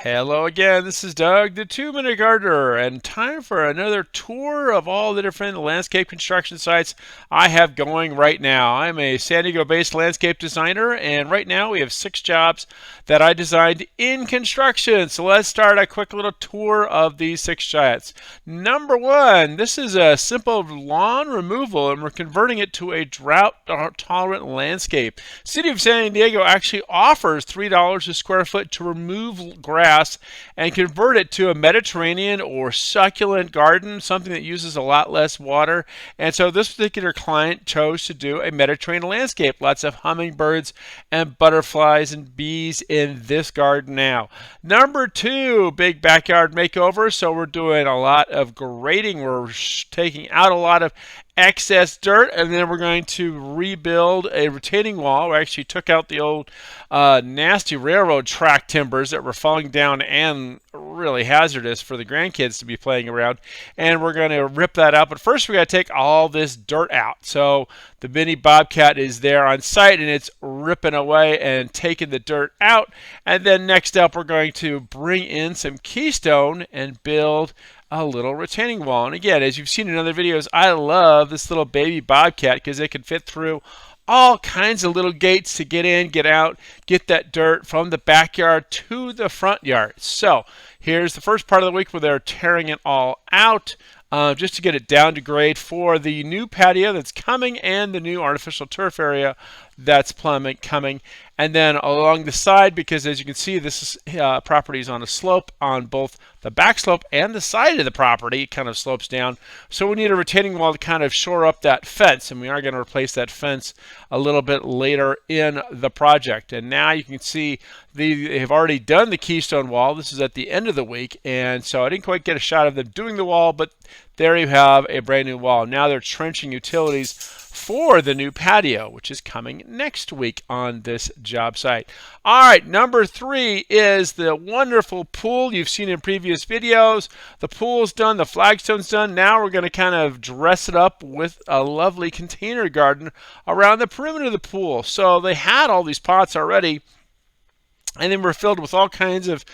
Hello again, this is Doug, the 2-Minute Gardener, and time for another tour of all the different landscape construction sites I have going right now. I'm a San Diego-based landscape designer, and right now we have 6 jobs that I designed in construction. So let's start a quick little tour of these 6 sites. Number 1, this is a simple lawn removal, and we're converting it to a drought-tolerant landscape. City of San Diego actually offers $3 a square foot to remove grass and convert it to a Mediterranean or succulent garden, something that uses a lot less water. And so this particular client chose to do a Mediterranean landscape. Lots of hummingbirds and butterflies and bees in this garden now. Number 2, big backyard makeover. So we're doing a lot of grading. We're taking out a lot of excess dirt, and then we're going to rebuild a retaining wall. We actually took out the old nasty railroad track timbers that were falling down and really hazardous for the grandkids to be playing around, and we're going to rip that out. But first we got to take all this dirt out. So the mini bobcat is there on site, and it's ripping away and taking the dirt out. And then next up we're going to bring in some keystone and build a little retaining wall. And again, as you've seen in other videos, I love this little baby bobcat because it can fit through all kinds of little gates to get in, get out, get that dirt from the backyard to the front yard. So here's the first part of the week where they're tearing it all out. Just to get it down to grade for the new patio that's coming and the new artificial turf area that's coming. And then along the side, because as you can see, this property is on a slope on both the back slope and the side of the property. It kind of slopes down. So we need a retaining wall to kind of shore up that fence, and we are going to replace that fence a little bit later in the project. And now you can see they have already done the keystone wall. This is at the end of the week, and so I didn't quite get a shot of them doing the wall, but there you have a brand new wall. Now they're trenching utilities for the new patio, which is coming next week on this job site. All right, number 3 is the wonderful pool you've seen in previous videos. The pool's done, the flagstone's done. Now we're going to kind of dress it up with a lovely container garden around the perimeter of the pool. So they had all these pots already, and then we're filled with all kinds of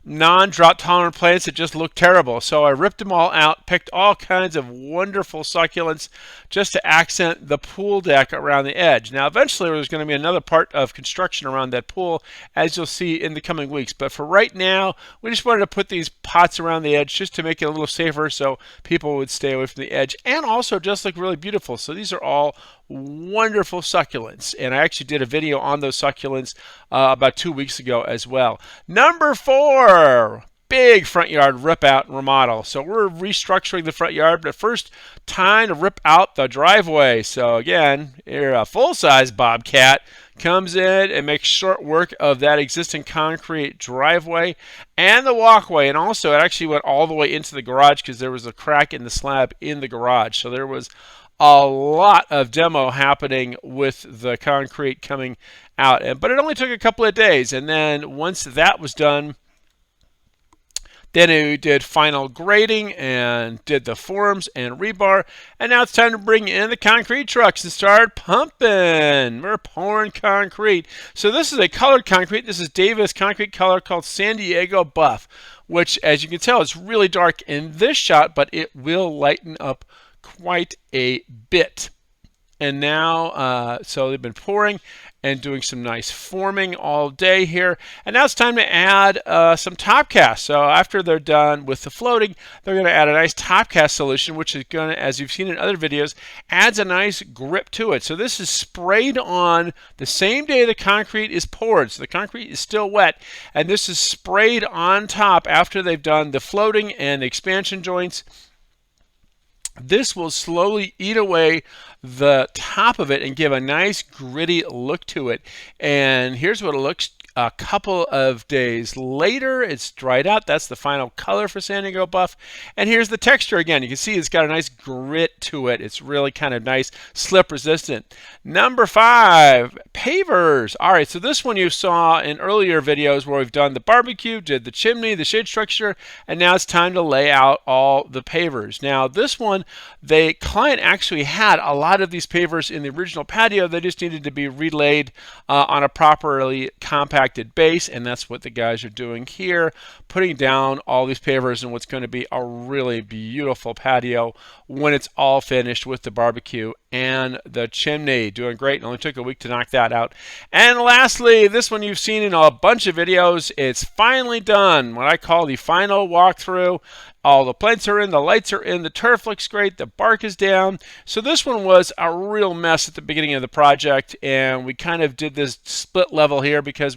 non-drought tolerant plants that just look terrible. So I ripped them all out, picked all kinds of wonderful succulents just to accent the pool deck around the edge. Now eventually there's going to be another part of construction around that pool, as you'll see in the coming weeks. But for right now, we just wanted to put these pots around the edge just to make it a little safer so people would stay away from the edge, and also just look really beautiful. So these are all wonderful succulents, and I actually did a video on those succulents about 2 weeks ago as well. Number 4, big front yard rip out and remodel. So we're restructuring the front yard, but first time to rip out the driveway. So again, here a full-size bobcat comes in and makes short work of that existing concrete driveway and the walkway. And also it actually went all the way into the garage because there was a crack in the slab in the garage. So there was a lot of demo happening with the concrete coming out, but it only took a couple of days. And then once that was done, then we did final grading and did the forms and rebar. And now it's time to bring in the concrete trucks and start pumping. We're pouring concrete. So this is a colored concrete. This is Davis concrete color called San Diego Buff, which, as you can tell, is really dark in this shot, but it will lighten up quite a bit. And now, so they've been pouring and doing some nice forming all day here. And now it's time to add some top cast. So after they're done with the floating, they're going to add a nice top cast solution, which is going to, as you've seen in other videos, adds a nice grip to it. So this is sprayed on the same day the concrete is poured. So the concrete is still wet, and this is sprayed on top after they've done the floating and the expansion joints. This will slowly eat away the top of it and give a nice gritty look to it. And here's what it looks a couple of days later. It's dried out. That's the final color for San Diego Buff. And here's the texture again. You can see it's got a nice grit to it. It's really kind of nice, slip resistant. Number 5, pavers. All right, so this one you saw in earlier videos where we've done the barbecue, did the chimney, the shade structure, and now it's time to lay out all the pavers. Now this one, the client actually had a lot of these pavers in the original patio. They just needed to be relayed on a properly compact compacted base, and that's what the guys are doing here, putting down all these pavers in what's going to be a really beautiful patio when it's all finished with the barbecue and the chimney. Doing great. It only took a week to knock that out. And lastly, this one you've seen in a bunch of videos. It's finally done. What I call the final walkthrough. All the planks are in, the lights are in, the turf looks great, the bark is down. So this one was a real mess at the beginning of the project, and we kind of did this split level here because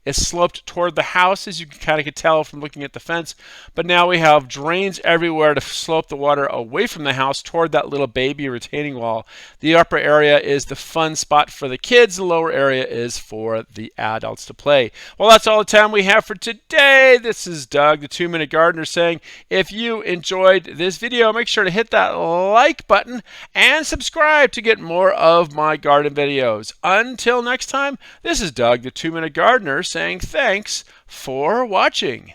it sloped toward the house, as you kind of could tell from looking at the fence. But now we have drains everywhere to slope the water away from the house toward that little baby retaining wall. The upper area is the fun spot for the kids. The lower area is for the adults to play. Well, that's all the time we have for today. This is Doug, the 2-Minute Gardener, saying if you enjoyed this video, make sure to hit that like button and subscribe to get more of my garden videos. Until next time, this is Doug, the 2-Minute Gardener, saying thanks for watching.